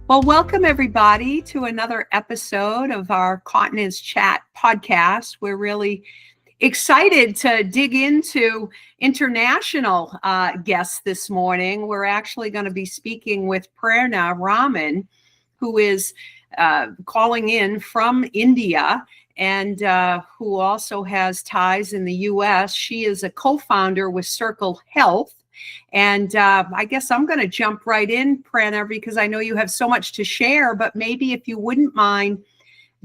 Well, welcome everybody to another episode of our Continence Chat podcast. We're really excited to dig into international guests this morning. We're actually going to be speaking with Prerna Raman, who is calling in from India and who also has ties in the US. She is a co-founder with Circle Health. And I guess I'm going to jump right in, Prerna, because I know you have so much to share, but maybe if you wouldn't mind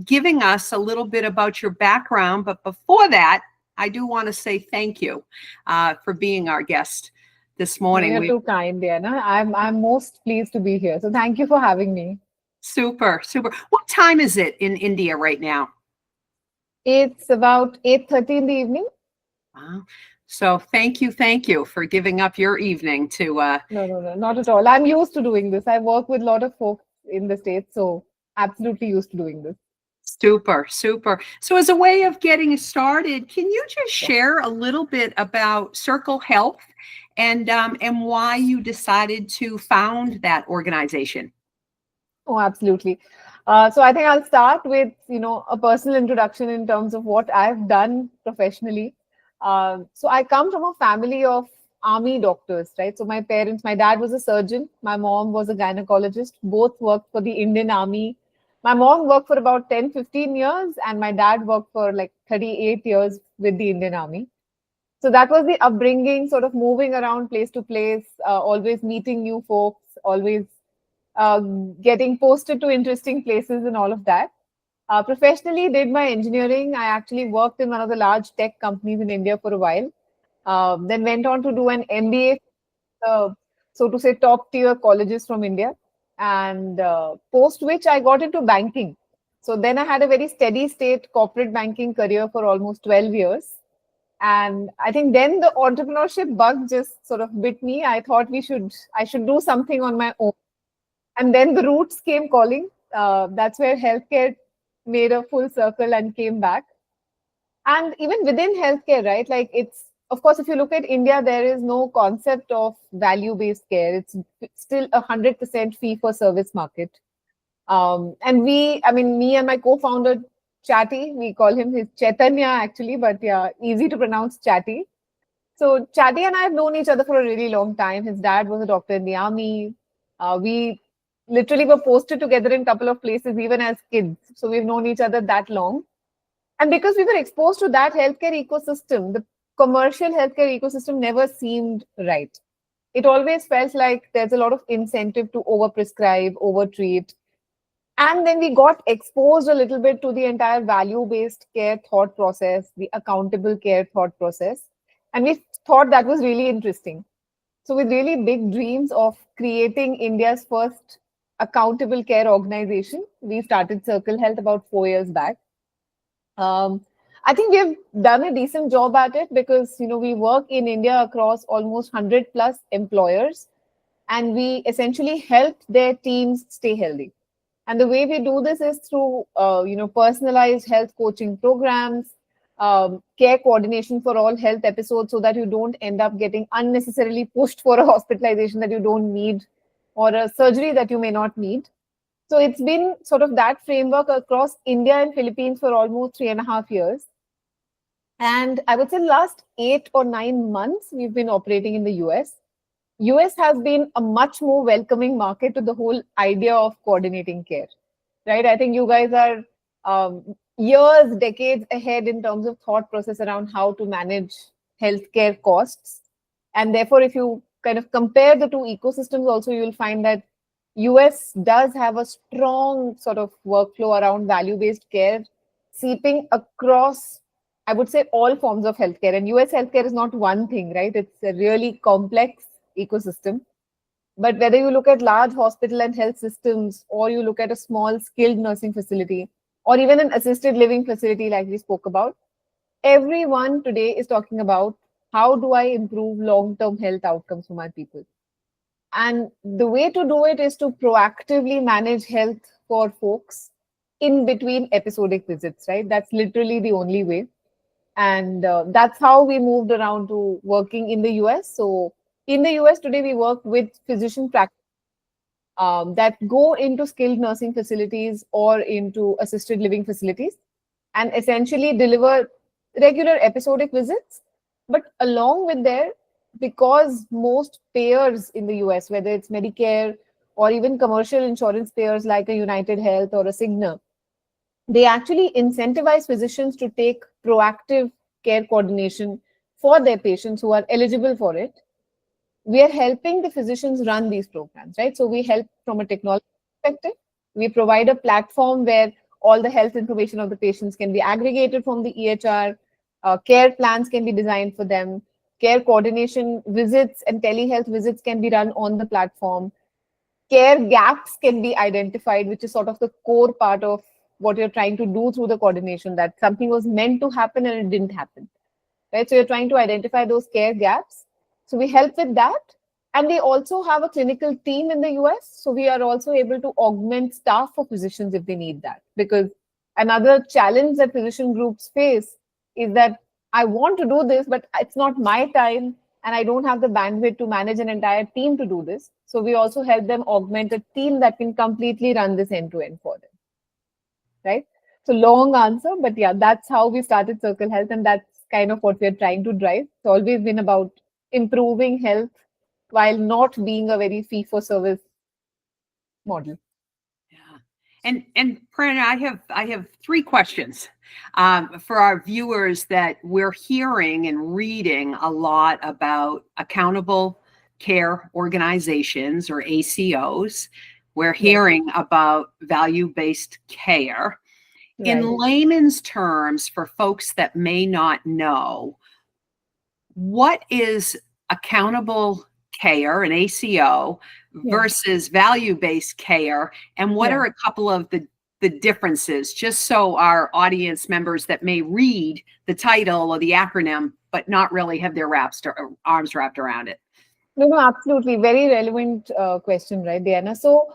giving us a little bit about your background. But before that, I do want to say thank you for being our guest this No, morning. you're too kind, Diana. I'm most pleased to be here. So thank you for having me. Super, super. What time is it in India right now? It's about 8:30 in the evening. Wow. So thank you for giving up your evening to No, not at all. I'm used to doing this. I work with a lot of folks in the States, so absolutely used to doing this. super, super. So as a way of getting started, can you just Sure. share a little bit about Circle Health and why you decided to found that organization? Oh, absolutely. So I think I'll start with, a personal introduction in terms of what I've done professionally. So I come from a family of army doctors, right? So my dad was a surgeon, my mom was a gynecologist, both worked for the Indian Army. My mom worked for about 10, 15 years, and my dad worked for like 38 years with the Indian Army. So that was the upbringing, sort of moving around place to place, always meeting new folks, always uh, getting posted to interesting places and all of that. Professionally, did my engineering. I actually worked in one of the large tech companies in India for a while. Then went on to do an MBA, so to say, top tier colleges from India. And post which I got into banking. So then I had a very steady state corporate banking career for almost 12 years. And I think then the entrepreneurship bug just sort of bit me. I thought I should do something on my own, and then the roots came calling. That's where healthcare made a full circle and came back. And even within healthcare, right? Like it's, of course, if you look at India, there is no concept of value-based care. It's still 100% fee-for-service market. Me and my co-founder, Chatty, we call him his Chaitanya actually, but yeah, easy to pronounce Chatty. So Chatty and I have known each other for a really long time. His dad was a doctor in the army. We literally were posted together in a couple of places, even as kids. So we've known each other that long. And because we were exposed to that healthcare ecosystem, the commercial healthcare ecosystem never seemed right. It always felt like there's a lot of incentive to overprescribe, overtreat. And then we got exposed a little bit to the entire value based care thought process, the accountable care thought process. And we thought that was really interesting. So, with really big dreams of creating India's first accountable care organization, we started Circle Health about 4 years back. Um, I think we've done a decent job at it because we work in India across almost 100 plus employers, and we essentially help their teams stay healthy. And the way we do this is through, personalized health coaching programs, care coordination for all health episodes, so that you don't end up getting unnecessarily pushed for a hospitalization that you don't need, or a surgery that you may not need. So it's been sort of that framework across India and Philippines for almost 3.5 years. And I would say last 8 or 9 months, we've been operating in the US. US has been a much more welcoming market to the whole idea of coordinating care, right? I think you guys are years, decades ahead in terms of thought process around how to manage healthcare costs. And therefore, if you kind of compare the two ecosystems also, you'll find that US does have a strong sort of workflow around value-based care seeping across, I would say, all forms of healthcare. And US healthcare is not one thing, right? It's a really complex ecosystem. But whether you look at large hospital and health systems, or you look at a small skilled nursing facility, or even an assisted living facility like we spoke about, everyone today is talking about how do I improve long-term health outcomes for my people. And the way to do it is to proactively manage health for folks in between episodic visits, right? That's literally the only way. And that's how we moved around to working in the US. So in the US today, we work with physician practice that go into skilled nursing facilities or into assisted living facilities and essentially deliver regular episodic visits. But along with there, because most payers in the US, whether it's Medicare or even commercial insurance payers like a United Health or a Cigna, they actually incentivize physicians to take proactive care coordination for their patients who are eligible for it. We are helping the physicians run these programs, right? So we help from a technology perspective. We provide a platform where all the health information of the patients can be aggregated from the EHR, care plans can be designed for them, care coordination visits and telehealth visits can be run on the platform, care gaps can be identified, which is sort of the core part of what you're trying to do through the coordination, that something was meant to happen and it didn't happen, right? So you're trying to identify those care gaps. So we help with that. And we also have a clinical team in the US. So we are also able to augment staff for physicians if they need that. Because another challenge that physician groups face is that I want to do this, but it's not my time and I don't have the bandwidth to manage an entire team to do this. So we also help them augment a team that can completely run this end to end for them, right? So long answer, but yeah, that's how we started Circle Health, and that's kind of what we're trying to drive. It's always been about improving health while not being a very fee-for-service model. Yeah. And Prerna, I have three questions for our viewers that we're hearing and reading a lot about accountable care organizations or ACOs. We're hearing about value-based care. In Right. layman's terms, for folks that may not know, what is accountable care, an ACO, versus value-based care, and what are a couple of the differences, just so our audience members that may read the title or the acronym but not really have their arms wrapped around it? No, absolutely. Very relevant question, right, Diana? So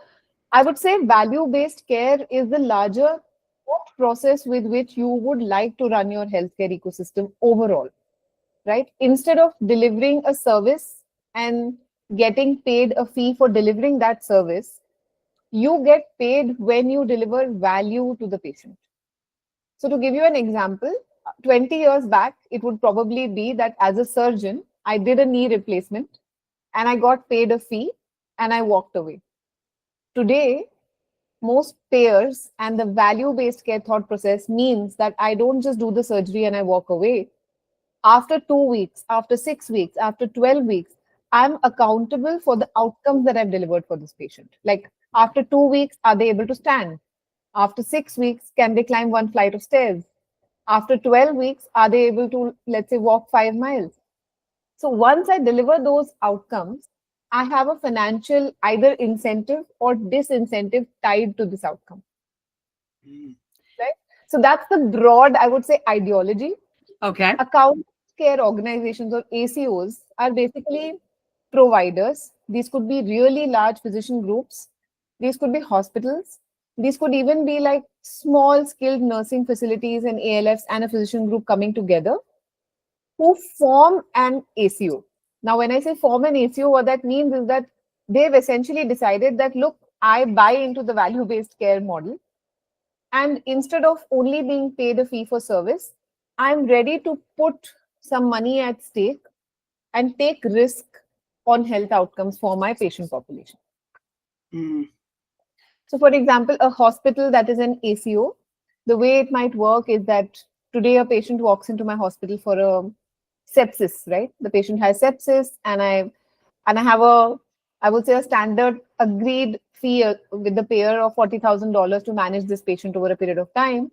I would say value-based care is the larger thought process with which you would like to run your healthcare ecosystem overall, right? Instead of delivering a service and getting paid a fee for delivering that service, you get paid when you deliver value to the patient. So, to give you an example, 20 years back, it would probably be that as a surgeon, I did a knee replacement and I got paid a fee and I walked away. Today, most payers and the value based care thought process means that I don't just do the surgery and I walk away. After 2 weeks, after 6 weeks, after 12 weeks, I'm accountable for the outcomes that I've delivered for this patient. Like after 2 weeks, are they able to stand? After 6 weeks, can they climb one flight of stairs? After 12 weeks, are they able to, let's say, walk 5 miles? So once I deliver those outcomes, I have a financial either incentive or disincentive tied to this outcome. Right? So that's the broad, I would say, ideology. Okay. Account care organizations or ACOs are basically providers. These could be really large physician groups. These could be hospitals. These could even be like small skilled nursing facilities and ALFs and a physician group coming together who form an ACO. Now, when I say form an ACO, what that means is that they've essentially decided that, look, I buy into the value-based care model. And instead of only being paid a fee for service, I'm ready to put some money at stake and take risk on health outcomes for my patient population. So, for example, a hospital that is an ACO, the way it might work is that today a patient walks into my hospital for a sepsis, right? The patient has sepsis, and I have I would say a standard agreed fee with the payer of $40,000 to manage this patient over a period of time.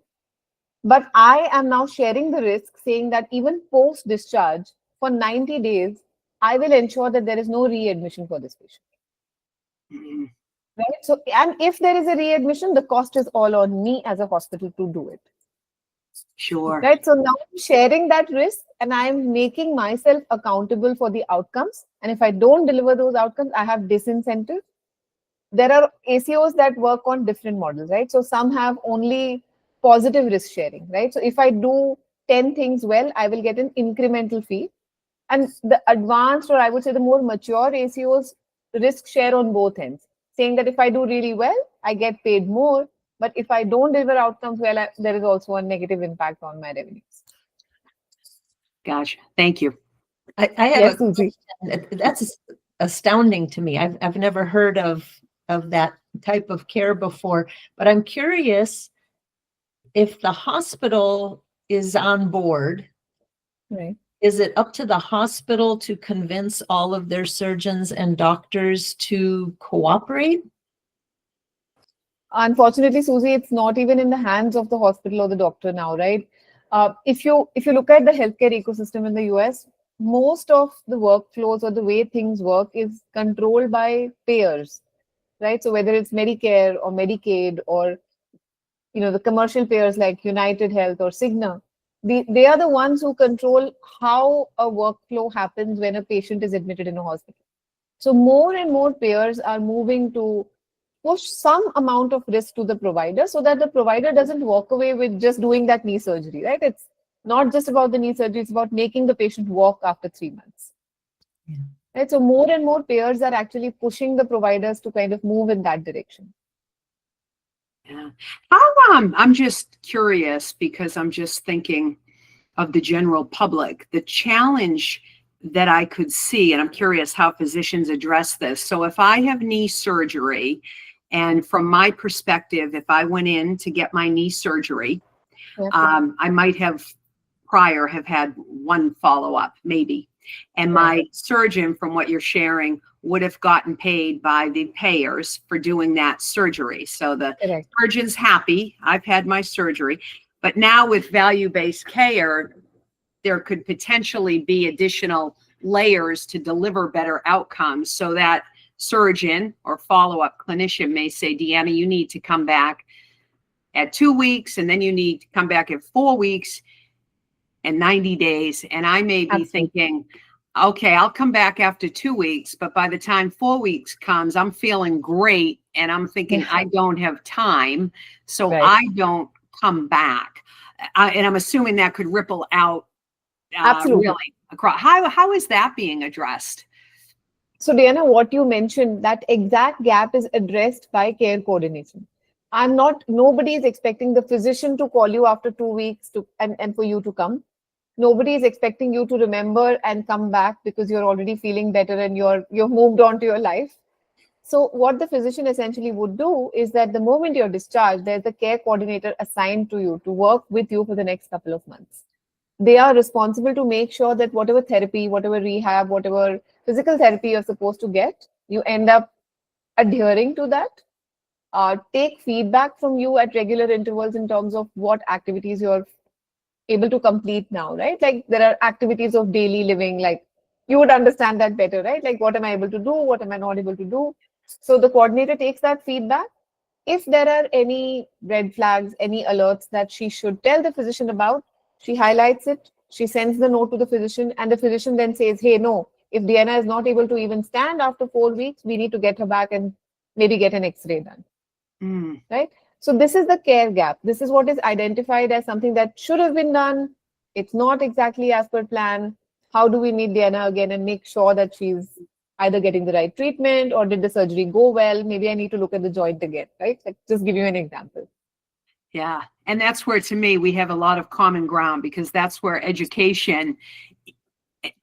But I am now sharing the risk, saying that even post discharge for 90 days, I will ensure that there is no readmission for this patient. Right? So, and if there is a readmission, the cost is all on me as a hospital to do it. Sure. Right. So now I'm sharing that risk and I'm making myself accountable for the outcomes. And if I don't deliver those outcomes, I have disincentive. There are ACOs that work on different models, right? So some have only positive risk sharing, right? So if I do 10 things well, I will get an incremental fee. And the advanced, or I would say the more mature ACOs, risk share on both ends. saying that if I do really well, I get paid more. But if I don't deliver outcomes well, there is also a negative impact on my revenues. Gotcha. Thank you. I have Yes, a Susie. that's astounding to me. I've never heard of that type of care before, but I'm curious if the hospital is on board. Right. Is it up to the hospital to convince all of their surgeons and doctors to cooperate? Unfortunately, Susie, it's not even in the hands of the hospital or the doctor now, right? If you look at the healthcare ecosystem in the US, most of the workflows or the way things work is controlled by payers, right? So whether it's Medicare or Medicaid or the commercial payers like United Health or Cigna, they are the ones who control how a workflow happens when a patient is admitted in a hospital. So more and more payers are moving to push some amount of risk to the provider so that the provider doesn't walk away with just doing that knee surgery, right? It's not just about the knee surgery, it's about making the patient walk after 3 months. Yeah. Right? So more and more payers are actually pushing the providers to kind of move in that direction. Yeah. How I'm just curious because I'm just thinking of the general public. The challenge that I could see, and I'm curious how physicians address this. So if I have knee surgery, and from my perspective, if I went in to get my knee surgery, I might have prior have had one follow-up, maybe. And my surgeon, from what you're sharing, would have gotten paid by the payers for doing that surgery. So the surgeon's happy, I've had my surgery. But now with value-based care, there could potentially be additional layers to deliver better outcomes so that surgeon or follow-up clinician may say, Deanna, you need to come back at 2 weeks, and then you need to come back at 4 weeks and 90 days. And I may be thinking, okay, I'll come back after 2 weeks, but by the time 4 weeks comes, I'm feeling great. And I'm thinking I don't have time, so I don't come back. And I'm assuming that could ripple out really across. How is that being addressed? So, Diana, what you mentioned, that exact gap is addressed by care coordination. Nobody is expecting the physician to call you after 2 weeks and for you to come. Nobody is expecting you to remember and come back because you're already feeling better and you've moved on to your life. So what the physician essentially would do is that the moment you're discharged, there's a care coordinator assigned to you to work with you for the next couple of months. They are responsible to make sure that whatever therapy, whatever rehab, whatever physical therapy you're supposed to get, you end up adhering to that. Take feedback from you at regular intervals in terms of what activities you're able to complete now, right? Like there are activities of daily living, like you would understand that better, right? Like what am I able to do? What am I not able to do? So the coordinator takes that feedback. If there are any red flags, any alerts that she should tell the physician about, she highlights it, she sends the note to the physician, and the physician then says, hey, no, if Diana is not able to even stand after 4 weeks, we need to get her back and maybe get an X-ray done. Right? So this is the care gap. This is what is identified as something that should have been done. It's not exactly as per plan. How do we meet Diana again and make sure that she's either getting the right treatment or did the surgery go well? Maybe I need to look at the joint again, right? Like, just give you an example. Yeah. And that's where, to me, we have a lot of common ground, because that's where education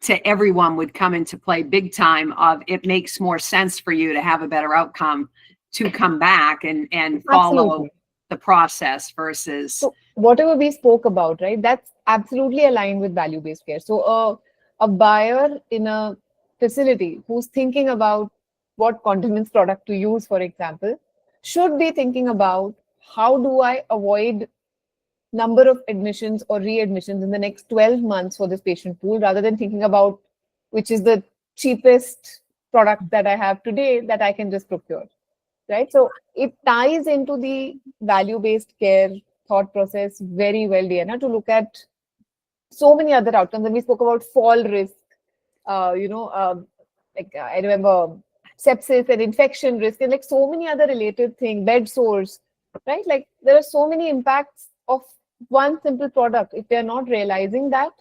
to everyone would come into play big time. Of it makes more sense for you to have a better outcome to come back and follow the process versus. So whatever we spoke about, right? That's absolutely aligned with value-based care. So a buyer in a facility who's thinking about what continence product to use, for example, should be thinking about how do I avoid number of admissions or readmissions in the next 12 months for this patient pool, rather than thinking about which is the cheapest product that I have today that I can just procure, right? So it ties into the value-based care thought process very well, Diana, to look at so many other outcomes. And we spoke about fall risk, I remember sepsis and infection risk, and like so many other related things, bed sores, right? Like there are so many impacts of one simple product. If they're not realizing that,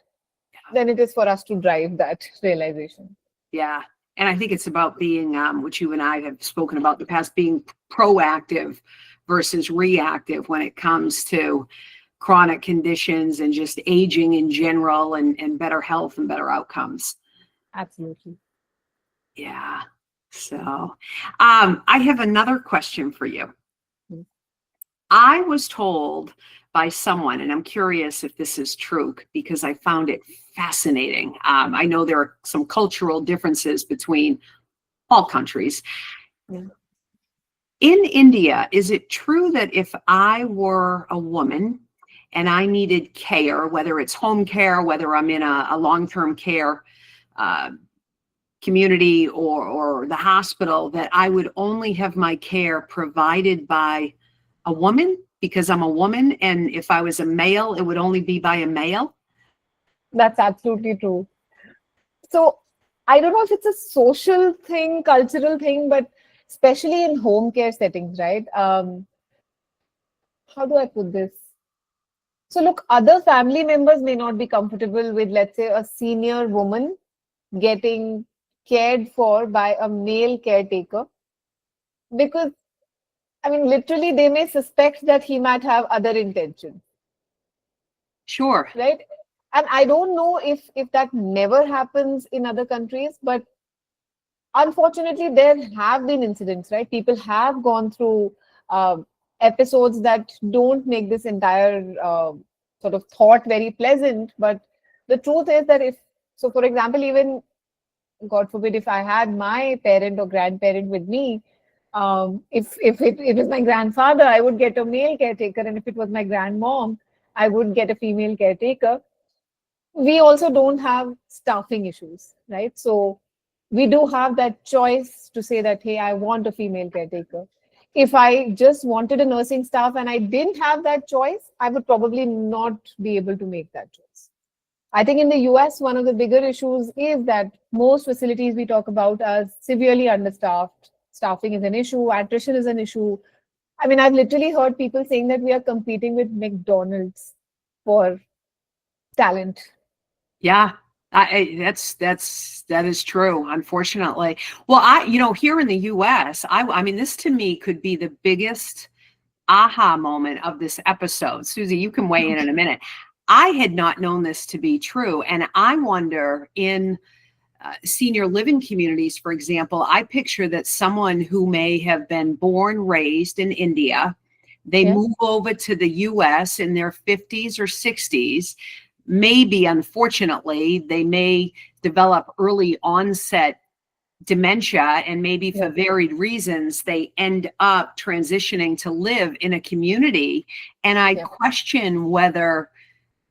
then it is for us to drive that realization. Yeah. And I think it's about being, which you and I have spoken about in the past, being proactive versus reactive when it comes to chronic conditions and just aging in general, and better health and better outcomes. Absolutely. Yeah. So I have another question for you. Mm. I was told by someone, and I'm curious if this is true because I found it fascinating. I know there are some cultural differences between all countries. Yeah. In India, is it true that if I were a woman and I needed care, whether it's home care, whether I'm in a long-term care uh, community or the hospital, that I would only have my care provided by a woman because I'm a woman, and if I was a male, it would only be by a male? That's absolutely true. So I don't know if it's a social thing, cultural thing, but especially in home care settings, right? How do I put this? So look, other family members may not be comfortable with, let's say, a senior woman getting cared for by a male caretaker because, I mean, literally, they may suspect that he might have other intentions, Sure. right? And I don't know if that never happens in other countries, but unfortunately, there have been incidents, right? People have gone through episodes that don't make this entire sort of thought very pleasant. But the truth is that so for example, even God forbid, if I had my parent or grandparent with me, if it was my grandfather, I would get a male caretaker, and if it was my grandmom, I would get a female caretaker. We also don't have staffing issues, right? So we do have that choice to say that, hey, I want a female caretaker. If I just wanted a nursing staff and I didn't have that choice, I would probably not be able to make that choice. I think in the US, one of the bigger issues is that most facilities we talk about are severely understaffed. Staffing is an issue, attrition is an issue. I mean, I've literally heard people saying that we are competing with McDonald's for talent. Yeah, that is true, unfortunately. Well, here in the US, I mean, this to me could be the biggest aha moment of this episode. Susie, you can weigh in a minute. I had not known this to be true, and I wonder in senior living communities, for example, I picture that someone who may have been born, raised in India, they Yes. move over to the US in their 50s or 60s. Maybe, unfortunately, they may develop early onset dementia, and maybe for Yes. varied reasons, they end up transitioning to live in a community. And I Yeah. question whether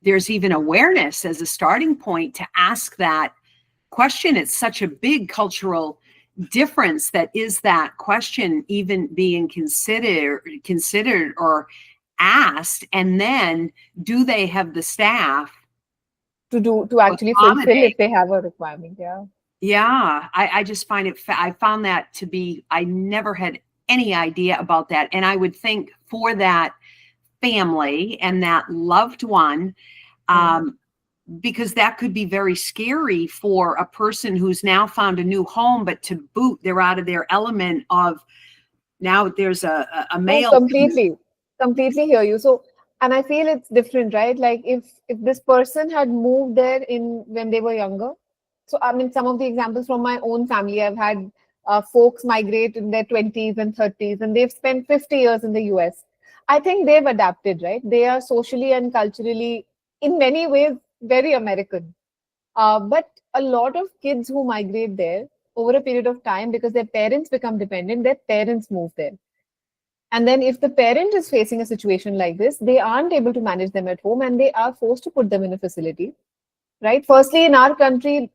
there's even awareness as a starting point to ask that question. It's such a big cultural difference that is that question even being considered or asked, and then do they have the staff To to actually fulfill accommodate? if they have a requirement. Yeah. Yeah, I just find I found that to be, I never had any idea about that. And I would think for that family and that loved one, um, because that could be very scary for a person who's now found a new home, but to boot, they're out of their element of now there's a Oh, male. completely hear you. So, and I feel it's different, right? Like if this person had moved there in when they were younger. So, I mean, some of the examples from my own family, I've had folks migrate in their 20s and 30s, and they've spent 50 years in the US. I think they've adapted, right? They are socially and culturally, in many ways, very American. But a lot of kids who migrate there over a period of time because their parents become dependent, their parents move there. And then, if the parent is facing a situation like this, they aren't able to manage them at home and they are forced to put them in a facility, right? Firstly, in our country,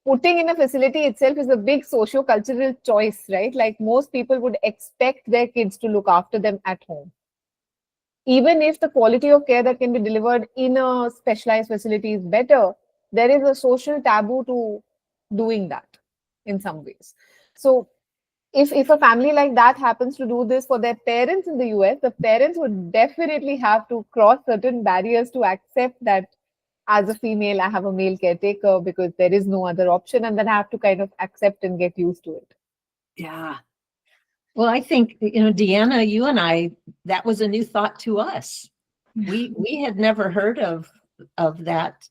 putting in a facility itself is a big socio-cultural choice, right? Like most people would expect their kids to look after them at home. Even if the quality of care that can be delivered in a specialized facility is better, there is a social taboo to doing that in some ways. So if a family like that happens to do this for their parents in the US, the parents would definitely have to cross certain barriers to accept that as a female, I have a male caretaker because there is no other option, and then I have to kind of accept and get used to it. Yeah. Well, I think, Deanna, you and I, that was a new thought to us. We had never heard of that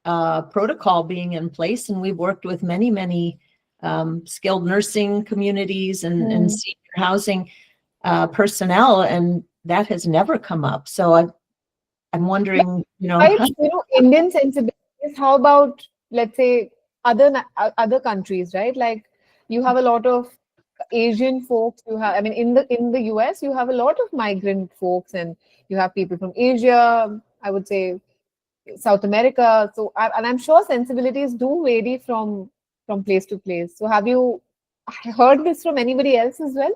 protocol being in place, and we've worked with many skilled nursing communities and senior housing personnel, and that has never come up. So I'm wondering, Right, Indian sensibilities. How about, let's say, other countries, right? Like, you have a lot of Asian folks. You have, I mean, in the US, you have a lot of migrant folks, and you have people from Asia. I would say South America. So, and I'm sure sensibilities do vary from place to place. So, have you heard this from anybody else as well?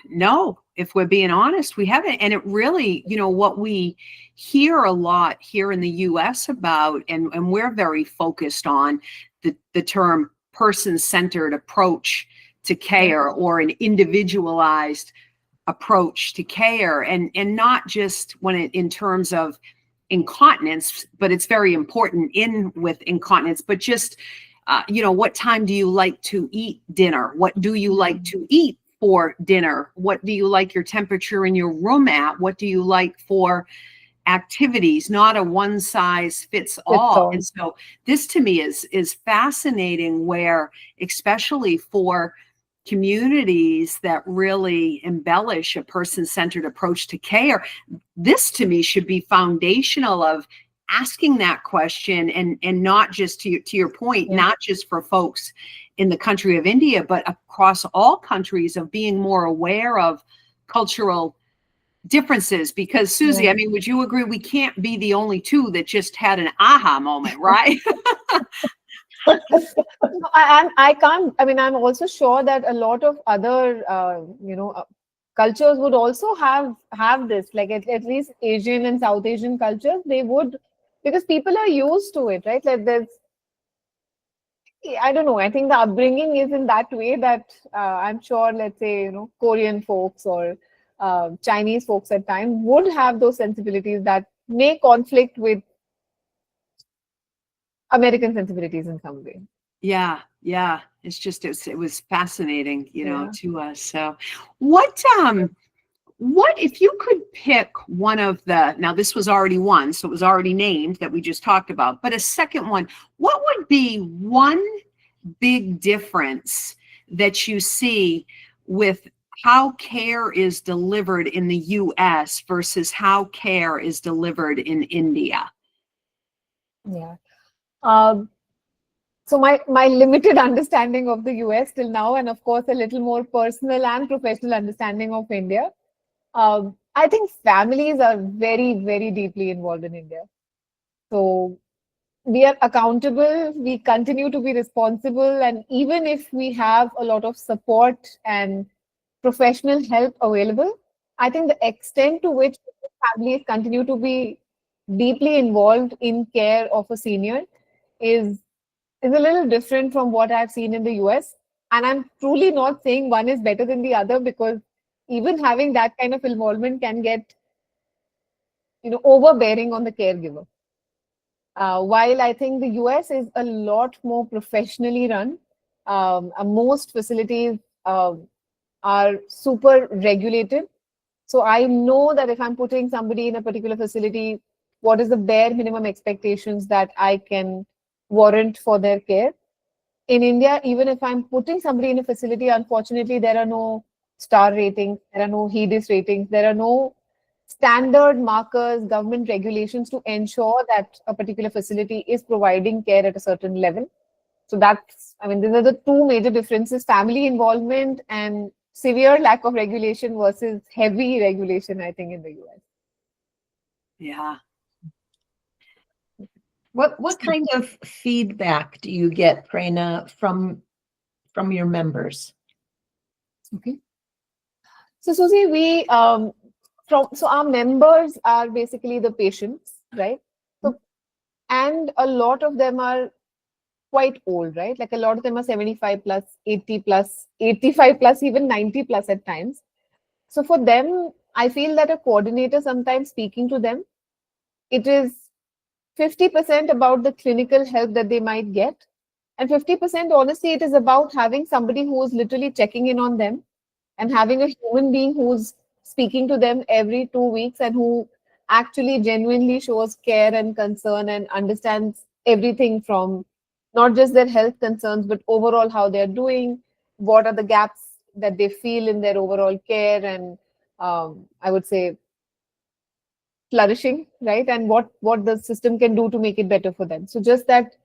No, if we're being honest, we haven't. And it really, what we hear a lot here in the US about, and we're very focused on the term person-centered approach to care, or an individualized approach to care, and not just in terms of incontinence, but it's very important with incontinence, but just, what time do you like to eat dinner? What do you like to eat for dinner? What do you like your temperature in your room at? What do you like for activities? Not a one size fits all. And so this to me is fascinating, where especially for communities that really embellish a person-centered approach to care, this to me should be foundational of asking that question, and not just to your point, not just for folks in the country of India, but across all countries, of being more aware of cultural differences. Because Susie, I mean, would you agree we can't be the only two that just had an aha moment, right? I can't. I mean, I'm also sure that a lot of other, cultures would also have this. Like at least Asian and South Asian cultures, they would, because people are used to it, right? Like I don't know. I think the upbringing is in that way that I'm sure, let's say, Korean folks or Chinese folks at times would have those sensibilities that may conflict with American sensibilities in some way. Yeah. It's just, it was fascinating, to us. So what if you could pick one of now this was already one, so it was already named, that we just talked about, but a second one, what would be one big difference that you see with how care is delivered in the US versus how care is delivered in India? Yeah. So my limited understanding of the US till now, and of course a little more personal and professional understanding of India, I think families are very, very deeply involved in India. So we are accountable, we continue to be responsible, and even if we have a lot of support and professional help available, I think the extent to which families continue to be deeply involved in care of a senior is a little different from what I've seen in the US. And I'm truly not saying one is better than the other, because even having that kind of involvement can get, overbearing on the caregiver. While I think the US is a lot more professionally run, most facilities are super regulated. So I know that if I'm putting somebody in a particular facility, what is the bare minimum expectations that I can warrant for their care. In India, even if I'm putting somebody in a facility, unfortunately, there are no star ratings, there are no HEDIS ratings, there are no standard markers, government regulations to ensure that a particular facility is providing care at a certain level. So these are the two major differences: family involvement and severe lack of regulation versus heavy regulation, I think, in the US. Yeah. What kind of feedback do you get, Prerna, from your members? Okay. So Susie, so our members are basically the patients, right? So, and a lot of them are quite old, right? Like a lot of them are 75 plus, 80 plus, 85 plus, even 90 plus at times. So for them, I feel that a coordinator sometimes speaking to them, it is 50% about the clinical help that they might get, and 50% honestly, it is about having somebody who is literally checking in on them and having a human being who's speaking to them every 2 weeks and who actually genuinely shows care and concern and understands everything from not just their health concerns, but overall how they're doing, what are the gaps that they feel in their overall care, and I would say flourishing, right? And what the system can do to make it better for them. So just that,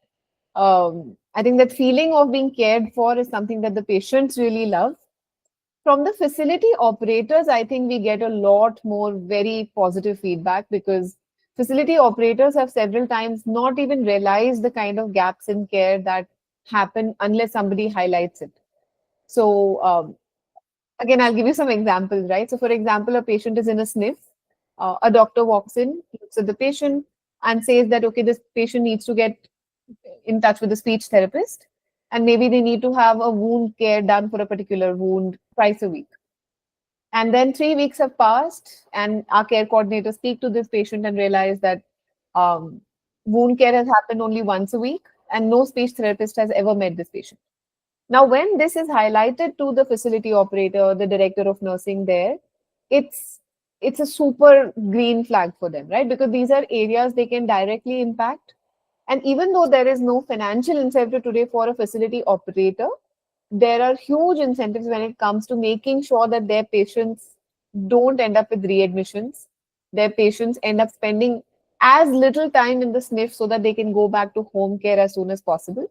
I think that feeling of being cared for is something that the patients really love. From the facility operators, I think we get a lot more very positive feedback, because facility operators have several times not even realized the kind of gaps in care that happen unless somebody highlights it. So again, I'll give you some examples, right? So for example, a patient is in a sniff. A doctor walks in, looks at the patient and says that, okay, this patient needs to get in touch with a speech therapist, and maybe they need to have a wound care done for a particular wound twice a week. And then 3 weeks have passed, and our care coordinators speak to this patient and realize that um, wound care has happened only once a week, and no speech therapist has ever met this patient. Now, when this is highlighted to the facility operator, the director of nursing there, it's it's a super green flag for them, right? Because these are areas they can directly impact. And even though there is no financial incentive today for a facility operator, there are huge incentives when it comes to making sure that their patients don't end up with readmissions. Their patients end up spending as little time in the sniff so that they can go back to home care as soon as possible.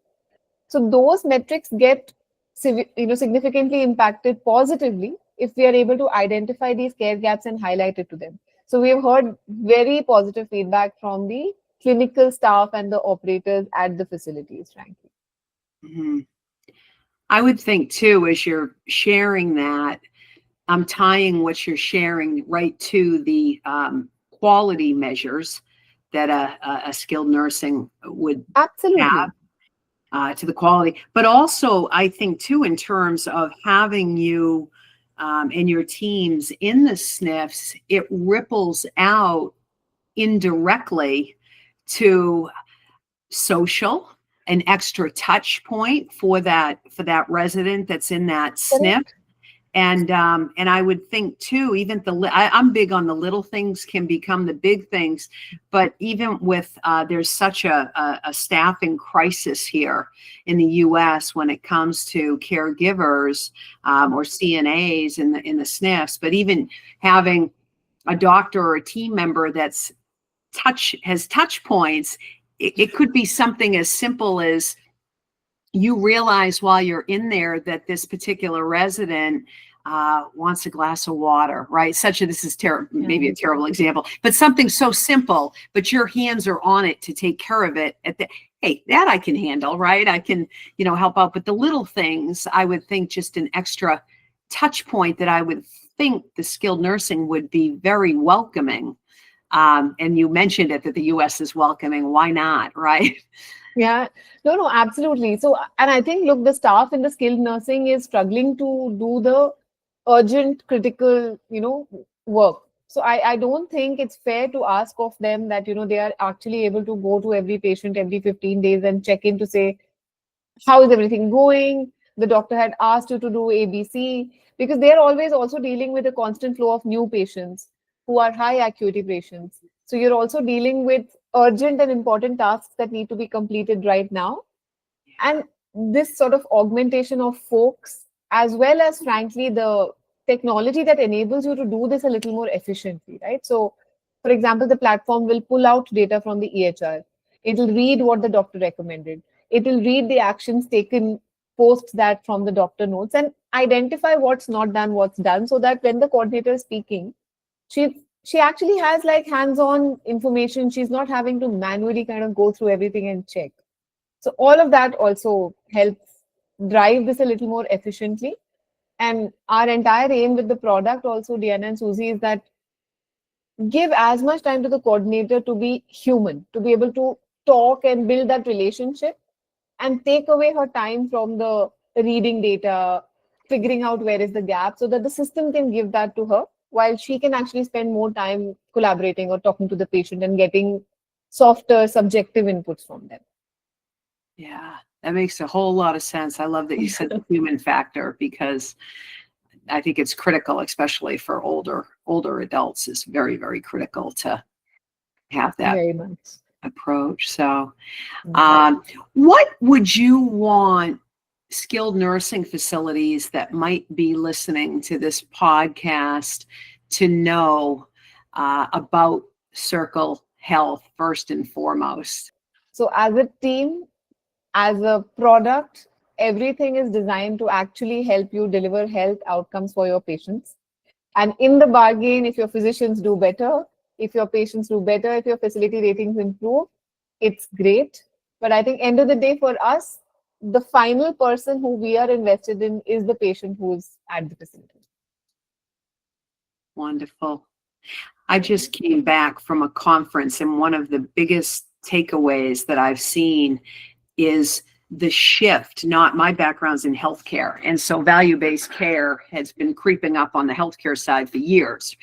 So those metrics get significantly impacted positively if we are able to identify these care gaps and highlight it to them. So we have heard very positive feedback from the clinical staff and the operators at the facilities, frankly. Mhm. I would think too, as you're sharing that, I'm tying what you're sharing right to the quality measures that a skilled nursing would Absolutely. have, to the quality. But also, I think too, in terms of having you and your teams in the SNFs, it ripples out indirectly to social, an extra touch point for that resident that's in that SNF. Correct. And I would think too, even I'm big on the little things can become the big things, but even with there's such a staffing crisis here in the U.S. when it comes to caregivers or CNAs in the SNFs, but even having a doctor or a team member that's has touch points, it could be something as simple as you realize while you're in there that this particular resident wants a glass of water, right? This is terrible, maybe a terrible example, but something so simple, but your hands are on it to take care of it. Hey, that I can handle, right? I can, help out. But the little things, I would think just an extra touch point that I would think the skilled nursing would be very welcoming. And you mentioned it that the U.S. is welcoming. Why not, right? Yeah, no, absolutely. So, and I think, look, the staff in the skilled nursing is struggling to do the urgent, critical, work. So I don't think it's fair to ask of them that, they are actually able to go to every patient every 15 days and check in to say, how is everything going? The doctor had asked you to do ABC, because they're always also dealing with a constant flow of new patients who are high acuity patients. So you're also dealing with urgent and important tasks that need to be completed right now. And this sort of augmentation of folks, as well as, frankly, the technology that enables you to do this a little more efficiently, right? So, for example, the platform will pull out data from the EHR. It'll read what the doctor recommended. It'll read the actions taken post that from the doctor notes and identify what's not done, what's done, so that when the coordinator is speaking, she actually has like hands-on information. She's not having to manually kind of go through everything and check. So all of that also helps drive this a little more efficiently. And our entire aim with the product also, Diana and Susie, is that give as much time to the coordinator to be human, to be able to talk and build that relationship, and take away her time from the reading data, figuring out where is the gap, so that the system can give that to her while she can actually spend more time collaborating or talking to the patient and getting softer, subjective inputs from them. Yeah, that makes a whole lot of sense. I love that you said the human factor, because I think it's critical, especially for older adults. It's very, very critical to have that Very much. approach. So, what would you want skilled nursing facilities that might be listening to this podcast to know about Circle Health first and foremost? So as a team, as a product, everything is designed to actually help you deliver health outcomes for your patients. And in the bargain, if your physicians do better, if your patients do better, if your facility ratings improve, it's great. But I think end of the day for us, the final person who we are invested in is the patient who's at the facility. Wonderful. I just came back from a conference, and one of the biggest takeaways that I've seen is the shift. Not my background's in healthcare, and so value-based care has been creeping up on the healthcare side for years.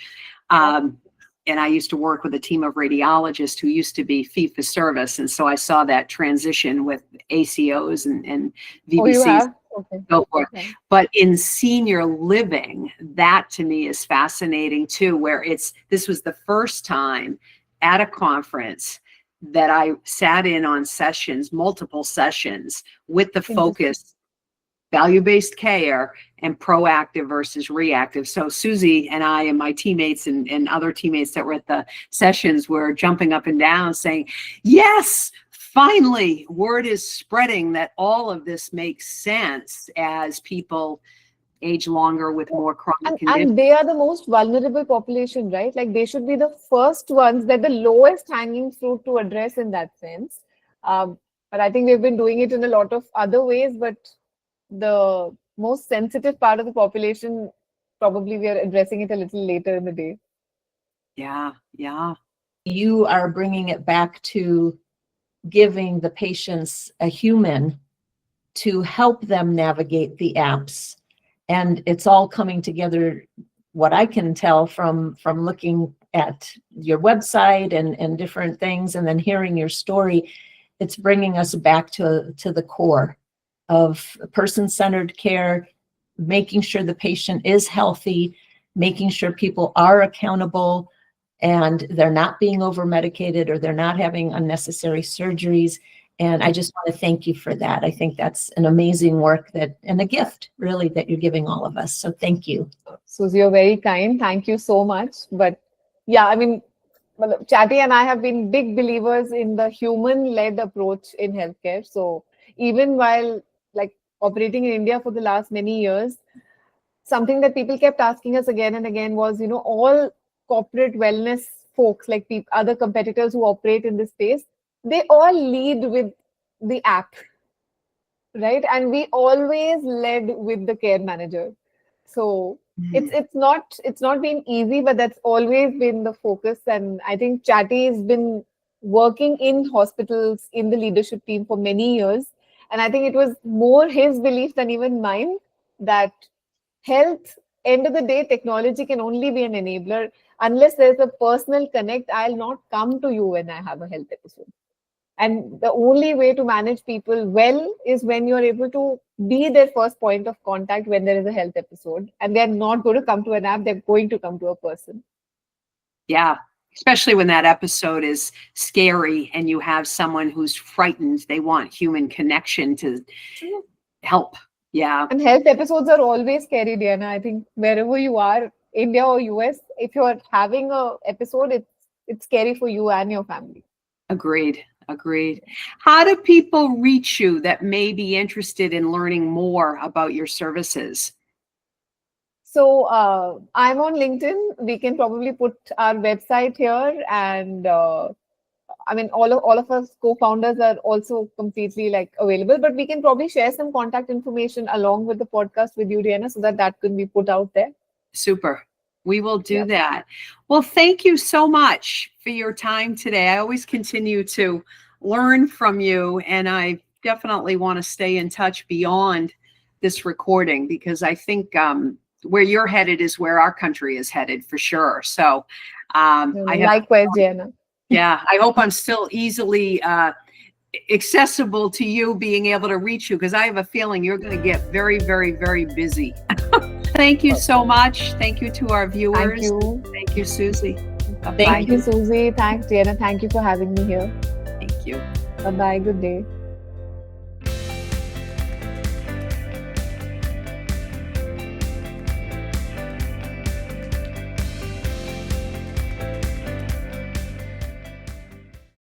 And I used to work with a team of radiologists who used to be fee-for-service, and so I saw that transition with ACOs and VBCs. Oh, you have? Okay. Go for it. Okay. But in senior living, that to me is fascinating too, where this was the first time at a conference that I sat in on sessions, multiple sessions, with the focus value-based care and proactive versus reactive. So Susie and I and my teammates and other teammates that were at the sessions were jumping up and down saying, yes, finally, word is spreading that all of this makes sense as people age longer with more chronic conditions. And they are the most vulnerable population, right? Like they should be the first ones, they're the lowest hanging fruit to address in that sense. But I think we've been doing it in a lot of other ways, but the most sensitive part of the population, probably we are addressing it a little later in the day. Yeah, yeah. You are bringing it back to giving the patients a human to help them navigate the apps. And it's all coming together, what I can tell from looking at your website and different things, and then hearing your story, it's bringing us back to the core of person-centered care, making sure the patient is healthy, making sure people are accountable and they're not being over-medicated or they're not having unnecessary surgeries. And I just want to thank you for that. I think that's an amazing work and a gift really that you're giving all of us. So thank you. Susie, you're very kind. Thank you so much. But yeah, I mean, Chatty and I have been big believers in the human-led approach in healthcare. So even while operating in India for the last many years, something that people kept asking us again and again was, all corporate wellness folks, like other competitors who operate in this space, they all lead with the app, right? And we always led with the care manager. So it's not been easy, but that's always been the focus. And I think Chatty has been working in hospitals in the leadership team for many years. And I think it was more his belief than even mine that health, end of the day, technology can only be an enabler. Unless there's a personal connect, I'll not come to you when I have a health episode. And the only way to manage people well is when you're able to be their first point of contact when there is a health episode. And they're not going to come to an app, they're going to come to a person. Yeah. Especially when that episode is scary and you have someone who's frightened. They want human connection to help. Yeah. And health episodes are always scary, Diana. I think wherever you are, India or US, if you're having an episode, it's scary for you and your family. Agreed. How do people reach you that may be interested in learning more about your services? So I'm on LinkedIn. We can probably put our website here, and I mean all of us co-founders are also completely available. But we can probably share some contact information along with the podcast with you, Diana, so that can be put out there. Super. We will do that. Well, thank you so much for your time today. I always continue to learn from you, and I definitely want to stay in touch beyond this recording, because I think where you're headed is where our country is headed for sure. So likewise, Diana. Yeah, I hope I'm still easily accessible to you, being able to reach you, because I have a feeling you're going to get very, very, very busy. Thank you so much. Thank you to our viewers. Thank you. Thank you, Susie. Bye-bye. Thank you, Susie. Thanks, Diana. Thank you for having me here. Thank you. Bye-bye. Good day.